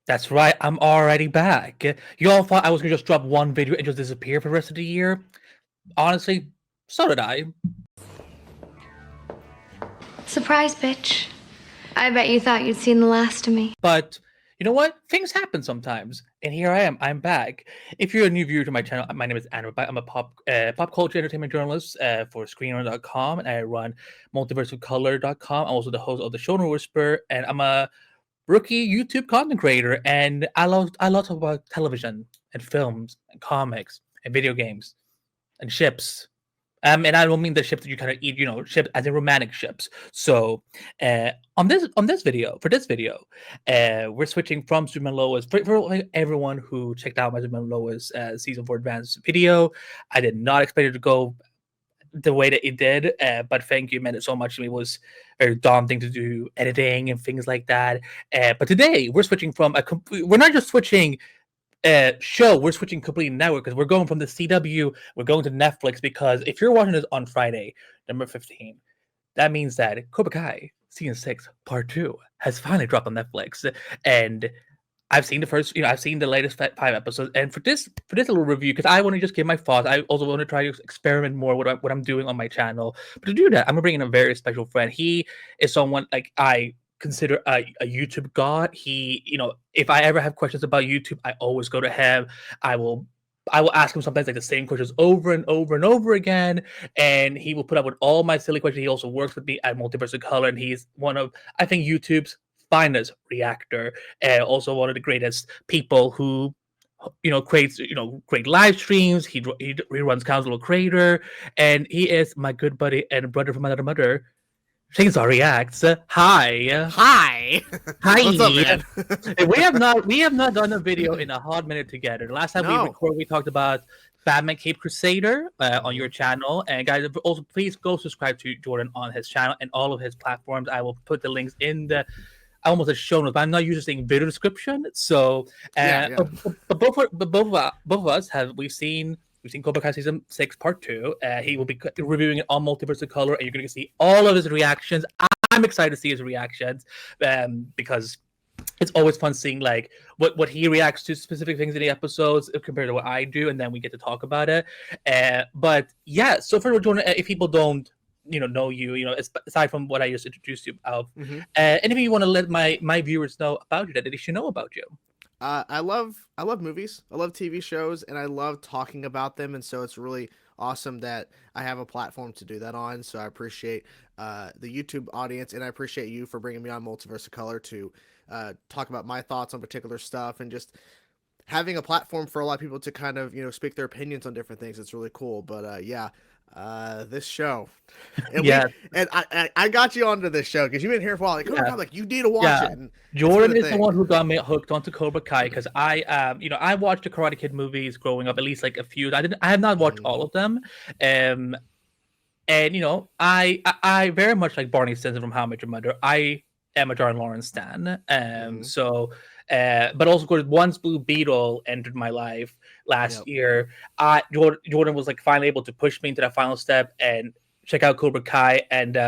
That's right, I'm already back. You all thought I was gonna just drop one video and just disappear for the rest of the year? Honestly, so did I. Surprise, bitch. I bet you thought you'd seen the last of me. But you know what? Things happen sometimes, and here I am. I'm back. If you're a new viewer to my channel, my name is Andrew. I'm a pop culture entertainment journalist for ScreenRunner.com, and I run multiverseofcolor.com. I'm also the host of the Showrunner Whisper, and I'm a rookie YouTube content creator. And I love talk about television and films and comics and video games and ships. And I don't mean the ships that you kind of eat, ships as in romantic ships. So, on this video, for this video, we're switching from Superman Lois. For everyone who checked out my Superman Lois season 4 advanced video, I did not expect it to go the way that it did, but thank you, it meant it so much to me. It was very daunting to do editing and things like that. But today we're switching from we're not just switching show, we're switching complete network because we're going from the CW, we're going to Netflix, because if you're watching this on Friday, November 15, that means that Cobra Kai season 6 part 2 has finally dropped on Netflix. And I've seen the first, I've seen the latest 5 episodes, and for this little review, because I want to just give my thoughts. I also want to try to experiment more with what I'm doing on my channel. But to do that, I'm gonna bring in a very special friend. He is someone like I consider a YouTube god. He, if I ever have questions about YouTube, I always go to him. I will ask him sometimes like the same questions over and over and over again, and he will put up with all my silly questions. He also works with me at Multiverse of Color, and he's one of, I think, YouTube's finest reactor, and also one of the greatest people who creates great live streams. He runs Council Creator, and he is my good buddy and brother from another mother, Chainsaw Reacts. Hi. Hi. What's up, man? We have not done a video in a hot minute together. The last time we recorded, we talked about Batman Cape Crusader on your channel. And guys, also please go subscribe to Jordan on his channel and all of his platforms. I will put the links in the almost a show notes, but I'm not used to saying video description. So, but both of us we've seen Cobra Kai season 6 part 2. He will be reviewing it on Multiverse of Color, and you're going to see all of his reactions. I'm excited to see his reactions because it's always fun seeing like what he reacts to specific things in the episodes compared to what I do, and then we get to talk about it. But yeah, so for Jordan, if people don't know you, aside from what I just introduced you of, anything you want to let my viewers know about you that they should know about you? I love movies. I love TV shows, and I love talking about them. And so it's really awesome that I have a platform to do that on. So I appreciate the YouTube audience, and I appreciate you for bringing me on Multiverse of Color to talk about my thoughts on particular stuff, and just having a platform for a lot of people to kind of speak their opinions on different things. It's really cool. But this show, and I got you onto this show because you've been here for a while. Like you need to watch it. And Jordan is the one who got me hooked onto Cobra Kai, because I watched the Karate Kid movies growing up, at least like a few. I have not watched all of them, and I very much like Barney Stinson from How I Met Your Mother. I am a John Lawrence stan, so. But also, of course, once Blue Beetle entered my life last year, Jordan was like finally able to push me into that final step and check out Cobra Kai, and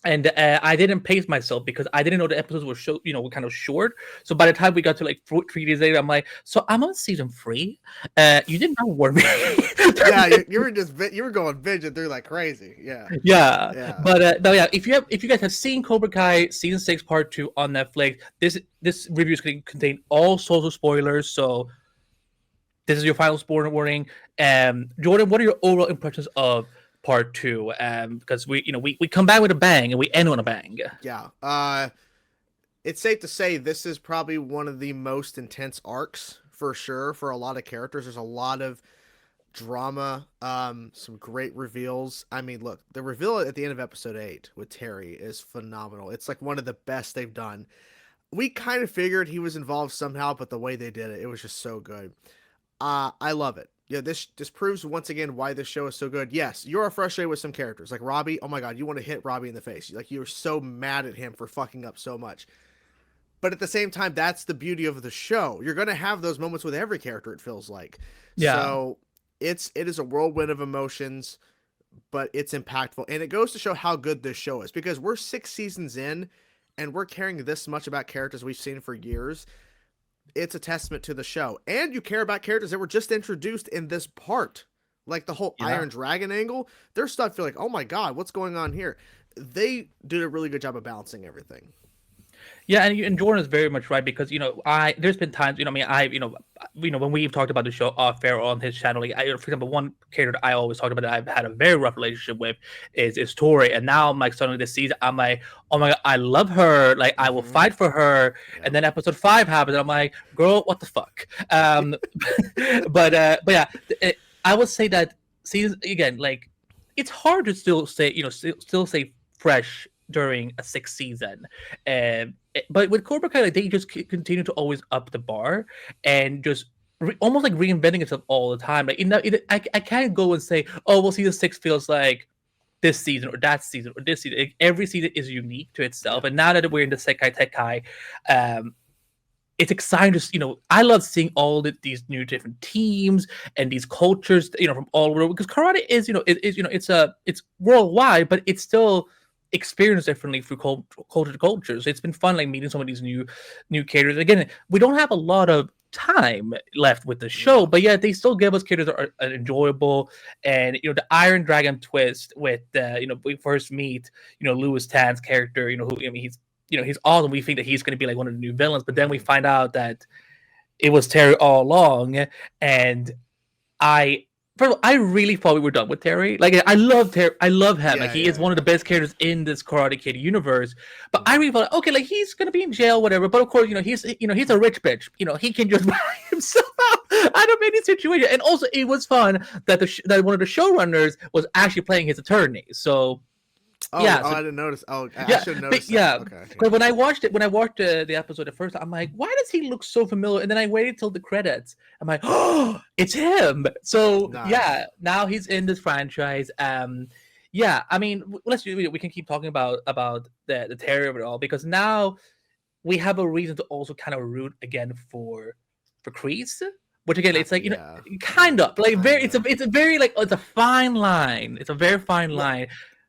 I didn't pace myself because I didn't know the episodes were kind of short. So by the time we got to like 3 days later, I'm like, so I'm on season 3. You did not warn me. you were going binging through like crazy. But yeah, if you guys have seen Cobra Kai season 6 part 2 on Netflix, this review is going to contain all sorts of spoilers. So this is your final spoiler warning. Jordan, what are your overall impressions of part 2? Because we come back with a bang and we end on a bang. It's safe to say this is probably one of the most intense arcs for sure for a lot of characters. There's a lot of drama, some great reveals. I mean, look, the reveal at the end of episode 8 with Terry is phenomenal. It's like one of the best they've done. We kind of figured he was involved somehow, but the way they did it was just so good. I love it. Yeah, this proves once again why this show is so good. Yes, you are frustrated with some characters like Robbie. Oh my god, you want to hit Robbie in the face. Like, you're so mad at him for fucking up so much. But at the same time, that's the beauty of the show. You're going to have those moments with every character, it feels like. Yeah. So it is a whirlwind of emotions, but it's impactful. And it goes to show how good this show is, because we're 6 seasons in and we're caring this much about characters we've seen for years. it's a testament to the show. And you care about characters that were just introduced in this part. Like the whole Iron Dragon angle. There's stuff you're like, oh my God, what's going on here? They did a really good job of balancing everything. Yeah, and Jordan is very much right because there's been times when we've talked about the show off air on his channel. Like, for example, one character that I always talk about that I've had a very rough relationship with is Tori, and now I'm like suddenly this season I'm like, oh my God, I love her, like I will fight for her, and then episode 5 happens, and I'm like, girl, what the fuck? But yeah, I would say that season again, like it's hard to still say still stay fresh during a 6th season, but with Cobra Kai, like they just continue to always up the bar and just almost like reinventing itself all the time. Like I can't go and say, oh, well, season 6 feels like this season or that season or this season. Like, every season is unique to itself, and now that we're in the Sekai Tekkai, it's exciting to I love seeing all these new different teams and these cultures from all over, because karate is it's worldwide, but it's still experienced differently through culture to culture. So it's been fun, like meeting some of these new characters. Again, we don't have a lot of time left with the show, but yeah, they still give us characters that are enjoyable. And the Iron Dragon twist with we first meet Louis Tan's character, he's awesome. We think that he's going to be like one of the new villains, but then we find out that it was Terry all along. And first of all, I really thought we were done with Terry. Like, I love Terry. I love him. He is one of the best characters in this Karate Kid universe. But I really thought, okay, like he's gonna be in jail, whatever. But of course, he's a rich bitch. He can just buy himself out of any situation. And also, it was fun that that one of the showrunners was actually playing his attorney. So. Oh, I didn't notice. Oh, I should have noticed. Yeah, okay. But when I watched the episode at first, I'm like, why does he look so familiar? And then I waited till the credits. I'm like, oh, it's him. So Nice. Yeah, now he's in this franchise. Yeah, I mean, we can keep talking about the Terry of it all, because now we have a reason to also kind of root again for Kreese. Which again, it's like kind of like it's a very like it's a fine line. It's a very fine line.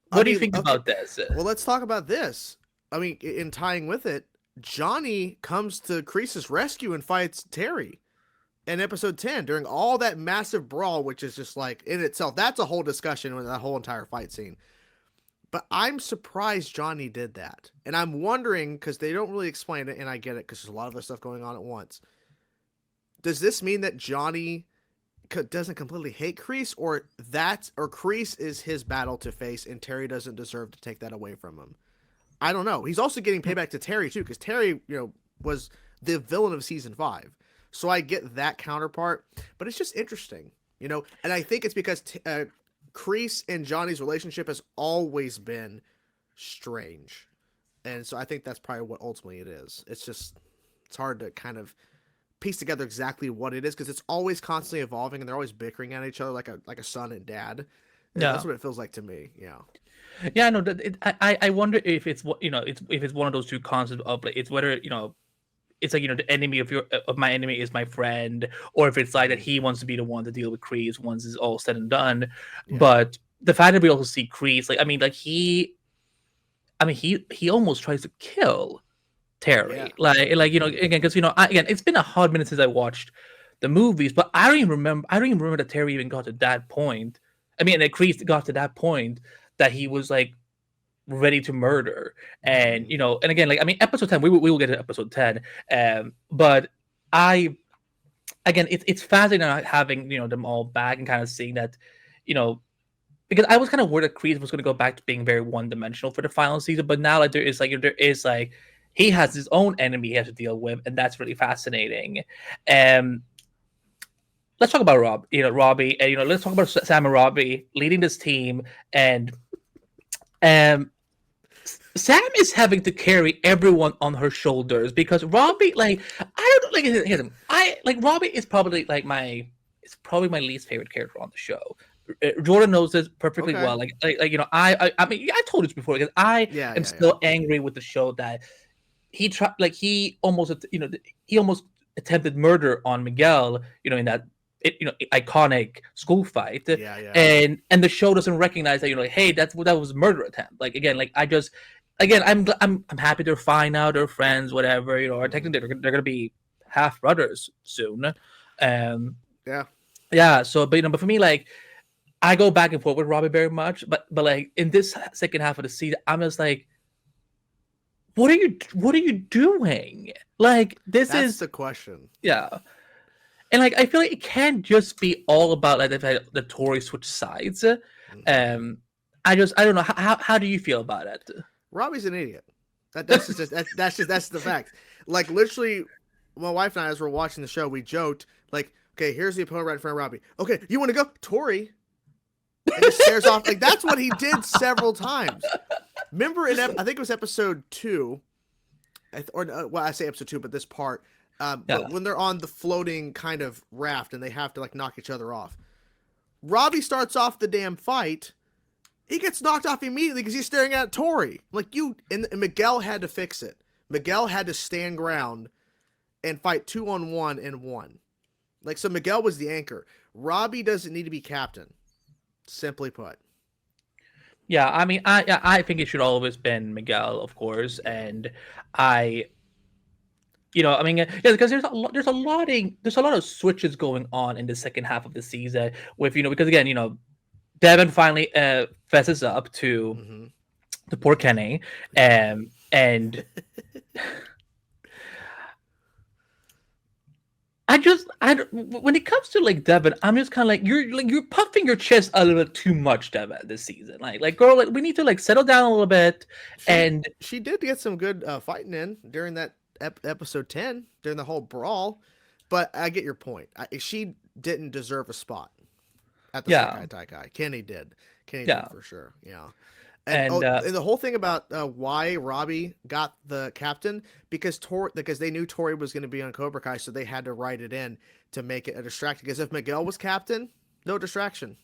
What do you think about this? Well, let's talk about this. I mean, in tying with it, Johnny comes to Kreese's rescue and fights Terry in episode 10 during all that massive brawl, which is just like in itself, that's a whole discussion with that whole entire fight scene. But I'm surprised Johnny did that. And I'm wondering, because they don't really explain it, and I get it because there's a lot of other stuff going on at once. Does this mean that Johnny doesn't completely hate Kreese, or Kreese is his battle to face and Terry doesn't deserve to take that away from him? I don't know. He's also getting payback to Terry too, because Terry, was the villain of season 5. So I get that counterpart, but it's just interesting, and I think it's because Kreese and Johnny's relationship has always been strange. And so I think that's probably what ultimately it is. It's hard to kind of piece together exactly what it is, because it's always constantly evolving and they're always bickering at each other like a son and dad. And that's what it feels like to me. Yeah, no, I wonder if it's if it's one of those two concepts of like, it's whether it's like the enemy of my enemy is my friend, or if it's like that he wants to be the one to deal with Kreese once it's all said and done. But the fact that we also see Kreese, he almost tries to kill Terry, again, because again, it's been a hard minute since I watched the movies, but I don't even remember that Terry even got to that point. I mean, that Kreese got to that point that he was like ready to murder, and and again, episode 10, we will get to episode 10, but it's fascinating having them all back and kind of seeing that, because I was kind of worried that Kreese was going to go back to being very one-dimensional for the final season, but now there is he has his own enemy he has to deal with, and that's really fascinating. Let's talk about Robbie, and let's talk about Sam and Robbie leading this team, and Sam is having to carry everyone on her shoulders because Robbie, I don't know, Robbie is probably my least favorite character on the show. Jordan knows this perfectly well. I mean, I told this before, because I am still angry with the show that he almost attempted murder on Miguel, in that iconic school fight. And the show doesn't recognize that, hey, that was a murder attempt. I'm happy they're fine now, they're friends, whatever, or technically they're gonna be half brothers soon. Yeah. Yeah. So, but but for me, like, I go back and forth with Robbie very much, but like in this second half of the season, I'm just like, what are you doing? Like, this That's is the question. yeah. And like I feel like it can't just be all about like the Tory switch sides. Um, I don't know how do you feel about it? Robbie's an idiot. That's the fact. Like literally, my wife and I, as we're watching the show, we joked like, "Okay, here's the opponent right in front of Robbie. Okay, you want to go, Tori?" And just stares off. Like that's what he did several times. Remember I think it was episode 2, well, I say episode 2, but this part. Yeah. But when they're on the floating kind of raft and they have to like knock each other off, Robbie starts off the damn fight. He gets knocked off immediately because he's staring at Tori. Like and Miguel had to fix it. Miguel had to stand ground and fight 2-on-1 and won. Like, so Miguel was the anchor. Robbie doesn't need to be captain. Simply put. Yeah, I mean, I think it should always been Miguel, of course, and I, I mean, yeah, because there's a lot of switches going on in the second half of the season with because again, Devin finally fesses up to poor Kenny, and when it comes to like Devin, I'm just kind of like you're puffing your chest a little bit too much, Devin, this season. Like girl, like we need to like settle down a little bit. She did get some good fighting in during that episode 10 during the whole brawl, but I get your point. She didn't deserve a spot at the Sekai Taikai. Kenny did. Kenny did for sure. Yeah. And the whole thing about why Robbie got the captain, because they knew Tori was going to be on Cobra Kai, so they had to write it in to make it a distraction. Because if Miguel was captain, no distraction.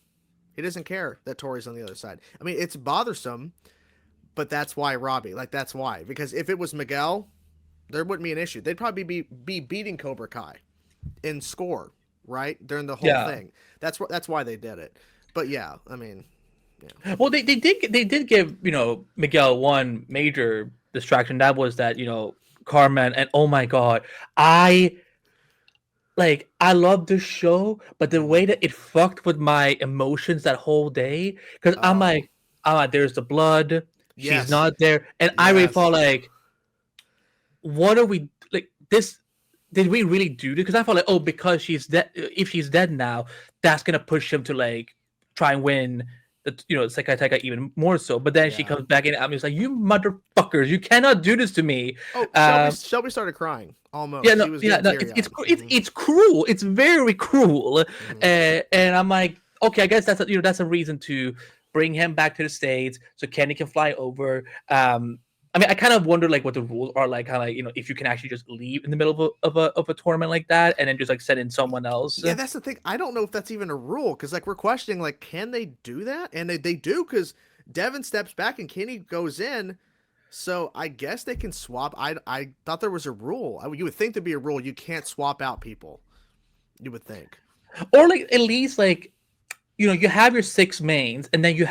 He doesn't care that Tori's on the other side. I mean, it's bothersome, but that's why Robbie. Like, that's why. Because if it was Miguel, there wouldn't be an issue. They'd probably be beating Cobra Kai in score, right? During the whole thing. That's why they did it. But yeah, I mean... Yeah. Well, they did give Miguel one major distraction. That was that Carmen, and oh my god, I love this show, but the way that it fucked with my emotions that whole day, because I'm like, there's the blood, she's not there, and I really felt like, what are we like this? Did we really do this? Because I felt like, oh, because she's dead. If she's dead now, that's gonna push him to like try and win. Sekai Taikai even more so. But then she comes back in, and I'm just like, you motherfuckers, you cannot do this to me. Oh, Shelby started crying almost. Yeah, it's cruel. It's very cruel. And I'm like, okay, I guess that's a reason to bring him back to the States so Kenny can fly over. I mean, I kind of wonder like what the rules are like, kind of if you can actually just leave in the middle of a tournament like that and then just like send in someone else. Yeah, that's the thing. I don't know if that's even a rule because like we're questioning like can they do that, and they do because Devin steps back and Kenny goes in, so I guess they can swap. I thought there was a rule. You would think there'd be a rule. You can't swap out people. You would think, or like at least like. You have your 6 mains, and then you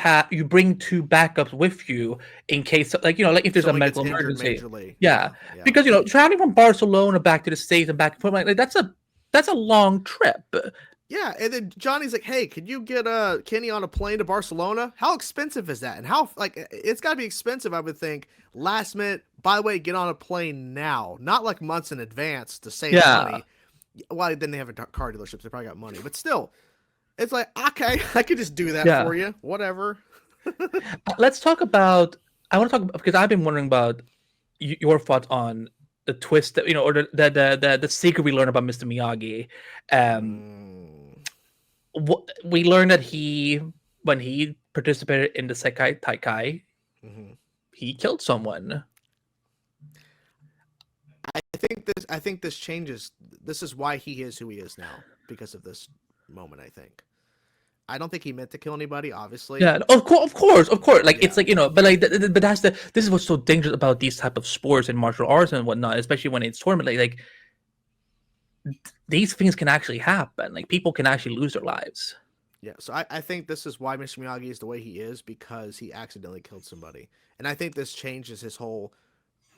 bring 2 backups with you in case, like if there's a medical emergency. Yeah, because traveling from Barcelona back to the States and back and forth, like that's a long trip. Yeah, and then Johnny's like, "Hey, could you get Kenny on a plane to Barcelona? How expensive is that? And how it's got to be expensive, I would think. Last minute. By the way, get on a plane now, not like months in advance to save money. Well, then they have a car dealerships. They probably got money, but still." It's like, okay, I could just do that for you. Whatever. Let's talk about, I want to talk because I've been wondering about your thoughts on the twist that, or the secret we learned about Mr. Miyagi. We learned that when he participated in the Sekai Taikai, he killed someone. I think this changes. This is why he is who he is now, because of this moment, I think. I don't think he meant to kill anybody, obviously. Yeah, of course. Like it's like but like, but this is what's so dangerous about these type of sports and martial arts and whatnot, especially when it's tournament. Like these things can actually happen. Like people can actually lose their lives. Yeah, so I think this is why Mr. Miyagi is the way he is, because he accidentally killed somebody, and I think this changes his whole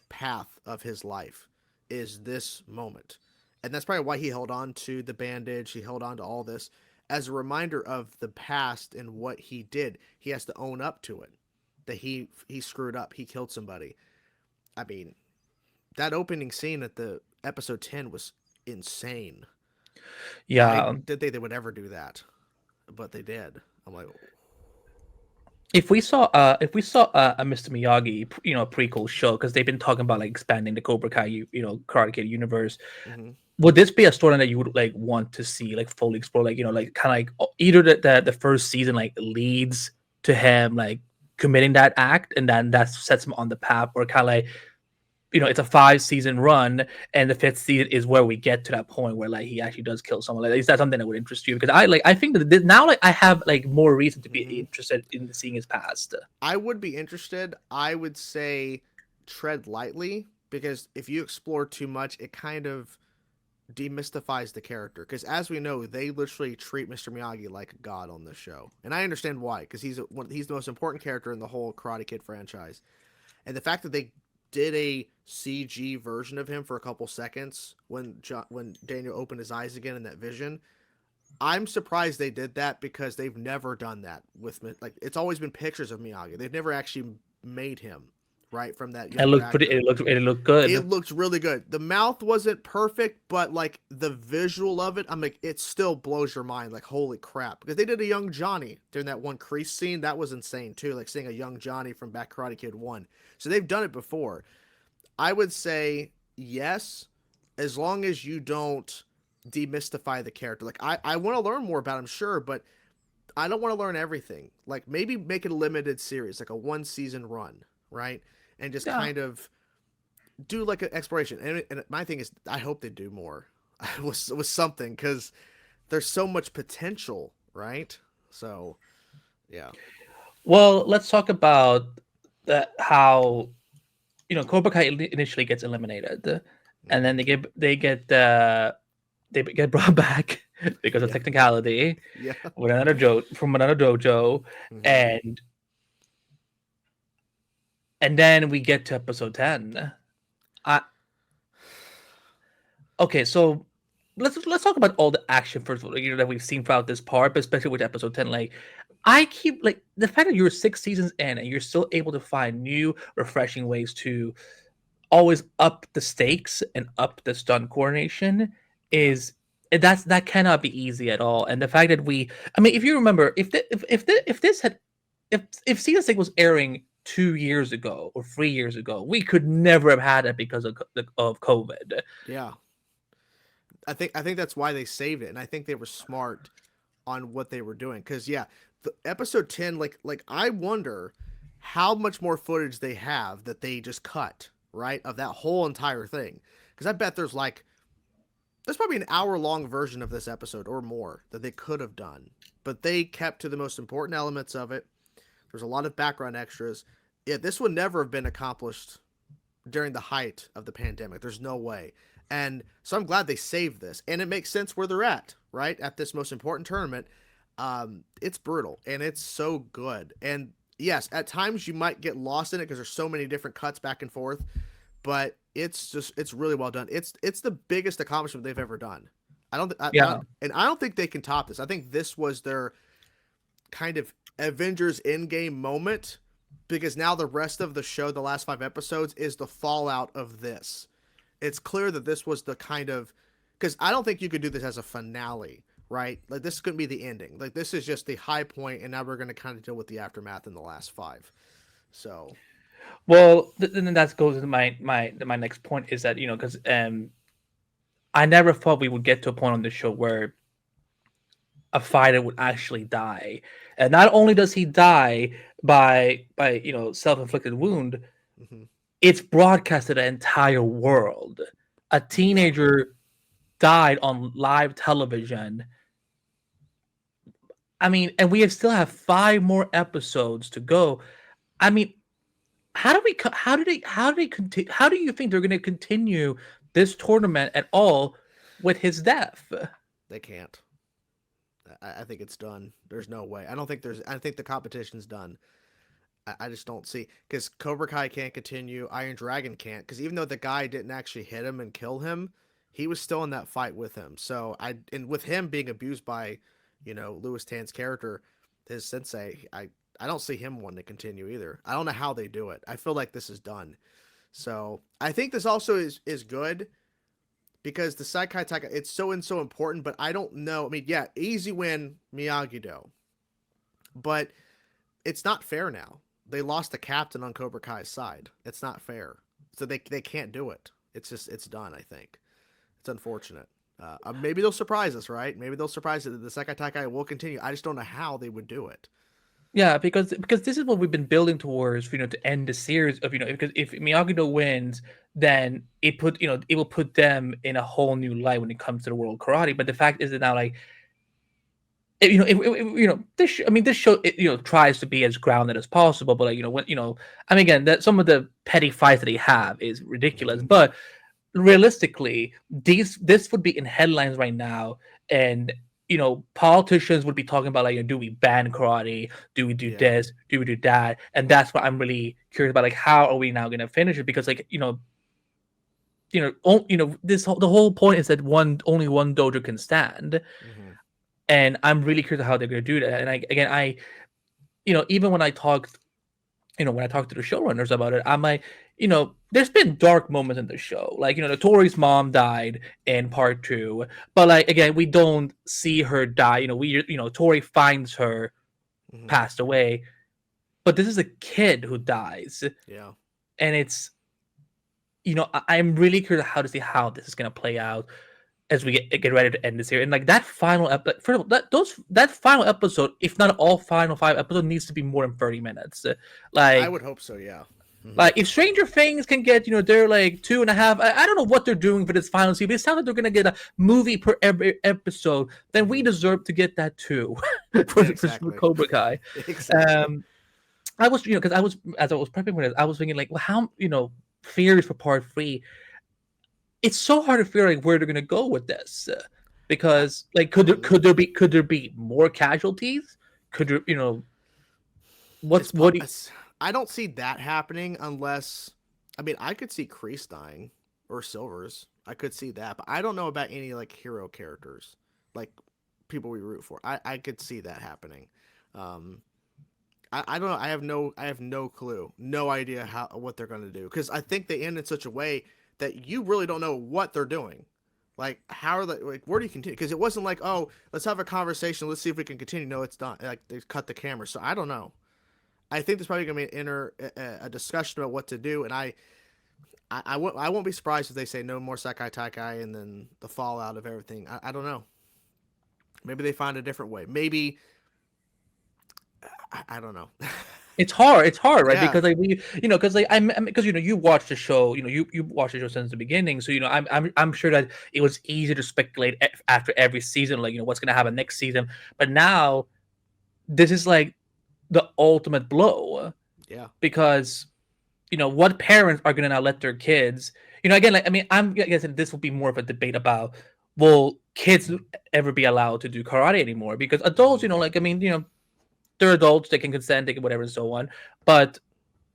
path of his life. Is this moment, And that's probably why he held on to the bandage. He held on to all this as a reminder of the past and what he did. He has to own up to it, that he screwed up. He killed somebody. I mean, that opening scene at the episode 10 was insane. I Yeah. didn't think they would ever do that, but they did. I'm like, If we saw a Mr. Miyagi, prequel show, because they've been talking about like expanding the Cobra Kai, Karate Kid universe, mm-hmm. would this be a storyline that you would like want to see like fully explore, like like kind of like either the first season like leads to him like committing that act, and then that sets him on the path, or kind of like it's a 5-season run, and the 5th season is where we get to that point where like he actually does kill someone. Like, is that something that would interest you? Because I think that now like I have like more reason to be interested in seeing his past. I would be interested. I would say tread lightly, because if you explore too much, it kind of demystifies the character. Because as we know, they literally treat Mr. Miyagi like a god on this show, and I understand why. Because he's the most important character in the whole Karate Kid franchise, and the fact that they did a CG version of him for a couple seconds when Daniel opened his eyes again in that vision. I'm surprised they did that, because they've never done that with, like, it's always been pictures of Miyagi. They've never actually made him, right, from that It younger looked actor. pretty. It looked good. It looked really good. The mouth wasn't perfect, but like the visual of it, I'm like, it still blows your mind. Like, holy crap! Because they did a young Johnny during that one crease scene. That was insane too. Like seeing a young Johnny from back Karate Kid 1. So they've done it before. I would say yes, as long as you don't demystify the character. Like, I want to learn more about him, sure, but I don't want to learn everything. Like, maybe make it a limited series, like a 1-season run, right? And just Yeah. kind of do like an exploration. And my thing is, I hope they do more with something, because there's so much potential, right? So, yeah. Well, let's talk about how Cobra Kai initially gets eliminated, and then they get brought back because of Yeah. technicality Yeah. with another from another dojo, Mhm. and then we get to episode 10. Okay, so let's talk about all the action first of all, that we've seen throughout this part, but especially with episode 10. Like, I keep like the fact that you're 6 seasons in and you're still able to find new, refreshing ways to always up the stakes and up the stunt coordination Yeah. is that cannot be easy at all. And the fact that I mean, if you remember, if this had if season 6 was airing 2 years ago or 3 years ago, we could never have had it because of COVID. Yeah. I think that's why they saved it, and I think they were smart on what they were doing. Because yeah, the episode 10, like I wonder how much more footage they have that they just cut, right, of that whole entire thing. Because I bet there's probably an hour-long version of this episode or more that they could have done, but they kept to the most important elements of it. There's a lot of background extras. Yeah, this would never have been accomplished during the height of the pandemic. There's no way. And so I'm glad they saved this. And it makes sense where they're at, right? At this most important tournament. It's brutal and it's so good. And yes, at times you might get lost in it because there's so many different cuts back and forth, but it's really well done. It's the biggest accomplishment they've ever done. Yeah. I don't think they can top this. I think this was their kind of Avengers Endgame moment, because now the rest of the show, the last 5 episodes, is the fallout of this. It's clear that this was the kind of, because I don't think you could do this as a finale, right? Like, this couldn't be the ending. Like, this is just the high point, and now we're going to kind of deal with the aftermath in the last 5. So, Well, then that goes to my next point is that because I never thought we would get to a point on the show where a fighter would actually die, and not only does he die by self-inflicted wound, mhm. it's broadcast to the entire world. A teenager died on live television. I mean, and still have 5 more episodes to go. I mean, how do you think they're going to continue this tournament at all with his death? They can't. I think it's done. There's no way. I think the competition's done. I just don't see, because Cobra Kai can't continue. Iron Dragon can't, because even though the guy didn't actually hit him and kill him, he was still in that fight with him. So and with him being abused by, Louis Tan's character, his sensei, I don't see him wanting to continue either. I don't know how they do it. I feel like this is done. So I think this also is good because the Saikai Taika, it's so important, but I don't know. I mean, yeah, easy win, Miyagi-Do. But it's not fair now. They lost the captain on Cobra Kai's side. It's not fair. So they can't do it. It's done, I think. It's unfortunate. Maybe they'll surprise us, right? Maybe they'll surprise us that the Saikai Taika will continue. I just don't know how they would do it. Yeah, because this is what we've been building towards, to end the series of, because if Miyagi-Do wins, then it will put them in a whole new light when it comes to the world of karate. But the fact is that now, like, this show, tries to be as grounded as possible, but again, that some of the petty fights that they have is ridiculous, but realistically, this would be in headlines right now, and politicians would be talking about, like, do we ban karate? Do we do this? Do we do that? And that's what I'm really curious about. Like, how are we now going to finish it? Because, like, the whole point is that only one dojo can stand, and I'm really curious how they're going to do that. And even when I talked, when I talked to the showrunners about it, I'm like, there's been dark moments in the show. Like, the Tori's mom died in part 2, but, like, again, we don't see her die. Tori finds her passed away, but this is a kid who dies. Yeah. And it's, I'm really curious how to see how this is going to play out as we get ready to end this year. And, like, that final episode, that final episode, if not all final 5 episodes, needs to be more than 30 minutes. Like, I would hope so, yeah. Like, if Stranger Things can get, they're like 2.5. I don't know what they're doing for this final season, but it sounds like they're gonna get a movie per every episode. Then we deserve to get that too for Cobra Kai. Exactly. I was, because as I was prepping for this, I was thinking, like, well, how, theories for part 3. It's so hard to figure, like, where they're gonna go with this, because, like, could there be more casualties? Could there, I don't see that happening unless, I could see Kreese dying or Silvers. I could see that, but I don't know about any, like, hero characters, like people we root for. I could see that happening. I don't know. I have no clue, no idea what they're going to do, because I think they end in such a way that you really don't know what they're doing. Like, how are they? Like, where do you continue? Because it wasn't like, oh, let's have a conversation, let's see if we can continue. No, it's done. Like, they cut the camera, so I don't know. I think there's probably going to be a discussion about what to do, and I won't be surprised if they say no more Saikai Taika and then the fallout of everything. I don't know. Maybe they find a different way. Maybe I don't know. It's hard, right? Yeah. Because, like, because you watched the show, you watched the show since the beginning, so I'm sure that it was easy to speculate after every season, like, what's going to happen next season. But now, this is like the ultimate blow. Yeah. Because, what parents are going to now let their kids, again, like, I'm guessing this will be more of a debate about, will kids ever be allowed to do karate anymore? Because adults, they're adults, they can consent, they can whatever and so on. But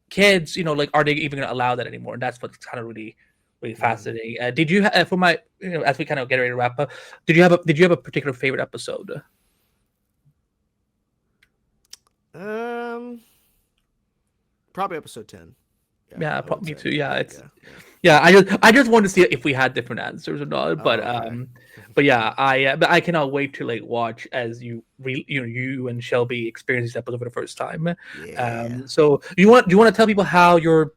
kids, like, are they even going to allow that anymore? And that's what's kind of really, really fascinating. Did you, for my, as we kind of get ready to wrap up, did you have a particular favorite episode? Probably episode 10. Yeah, me too. Yeah, I just wanted to see if we had different answers or not. But but yeah, I cannot wait to, like, watch as you and Shelby experience this episode for the first time. Yeah. So do you want to tell people how your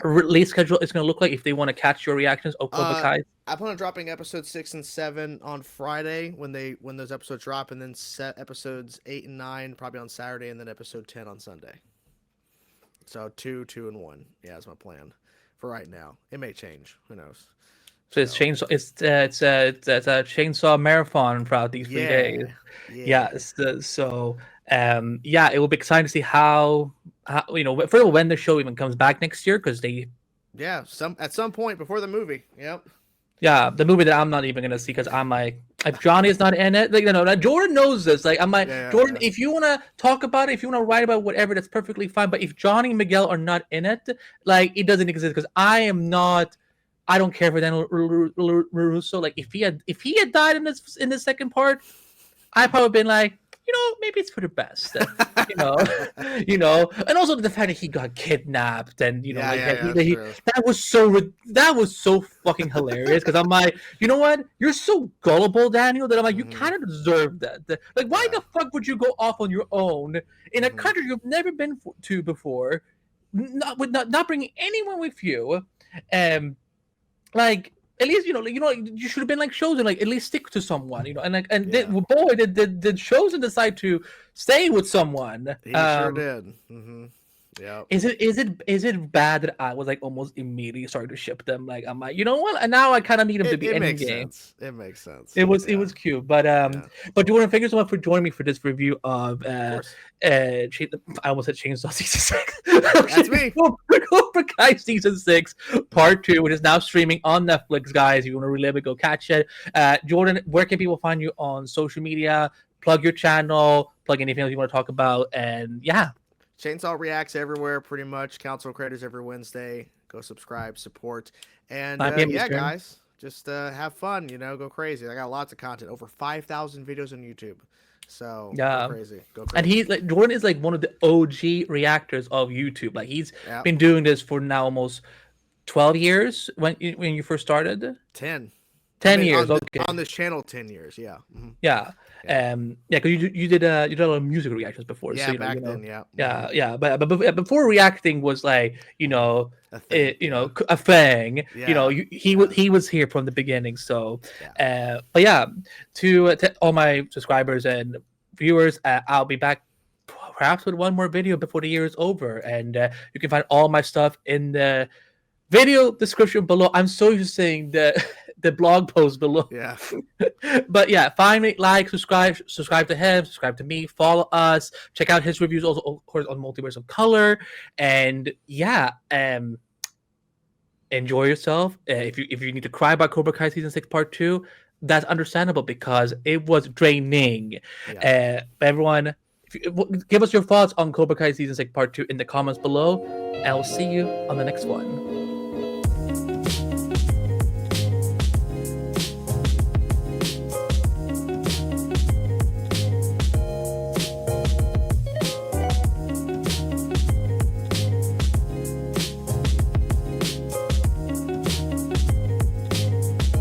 release schedule is going to look like if they want to catch your reactions of Cobra Kai? I plan on dropping episodes 6 and 7 on Friday when those episodes drop, and then set episodes 8 and 9 probably on Saturday, and then episode 10 on Sunday. So 2, 2, and 1. Yeah, that's my plan for right now. It may change. Who knows? So it's chainsaw. It's a chainsaw marathon throughout these 3 days. Yeah. It will be exciting to see how for when the show even comes back next year, because they. Yeah, at some point before the movie. Yep. Yeah, the movie that I'm not even gonna see because I'm like, if Johnny is not in it, like, Jordan knows this. Like, I'm like, Jordan, if you wanna talk about it, if you wanna write about whatever, that's perfectly fine. But if Johnny and Miguel are not in it, like, it doesn't exist, because I am not I don't care for Daniel Russo. Like if he had died in the second part, I'd probably been like, maybe it's for the best. you know, and also the fact that he got kidnapped and that was so fucking hilarious because I'm like, you know what? You're so gullible, Daniel, that I'm like, you kind of deserve that. Like, why the fuck would you go off on your own in a country you've never been to before, not bringing anyone with you, like. At least you should have been like chosen. Like at least stick to someone, and did chosen decide to stay with someone. He sure did. Yeah. Is it bad that I was like almost immediately starting to ship them? Like I'm like, you know what? And now I kind of need him to be in game. It makes sense. It was cute, but Jordan, thank you so much for joining me for this review of I almost said Chainsaw Season 6. That's me. Cobra Kai Season 6 Part 2, which is now streaming on Netflix, guys. If you want to relive it, go catch it. Jordan, where can people find you on social media? Plug your channel, plug anything else you want to talk about, and yeah. Chainsaw reacts everywhere, pretty much. Council Creators every Wednesday. Go subscribe, support, and guys, just have fun. Go crazy. I got lots of content, over 5,000 videos on YouTube. So go crazy. And Jordan is like one of the OG reactors of YouTube. Like he's been doing this for now almost 12 years. When you first started, 10 years. On this channel, 10 years. Yeah. Mm-hmm. Yeah. Because you did a lot of music reactions before. Yeah, so, back then. Yeah. Yeah. But before reacting was like a thing. Yeah. He was here from the beginning. So, but yeah, to all my subscribers and viewers, I'll be back perhaps with one more video before the year is over, and you can find all my stuff in the video description below. I'm so used to saying the blog post below. Yeah. But yeah, find me, like, subscribe to him, subscribe to me, follow us, check out his reviews also, of course, on Multiverse of Color, and yeah, enjoy yourself. If you need to cry about Cobra Kai Season 6 Part 2, that's understandable because it was draining. Everyone, give us your thoughts on Cobra Kai Season 6 Part 2 in the comments below, and I'll see you on the next one.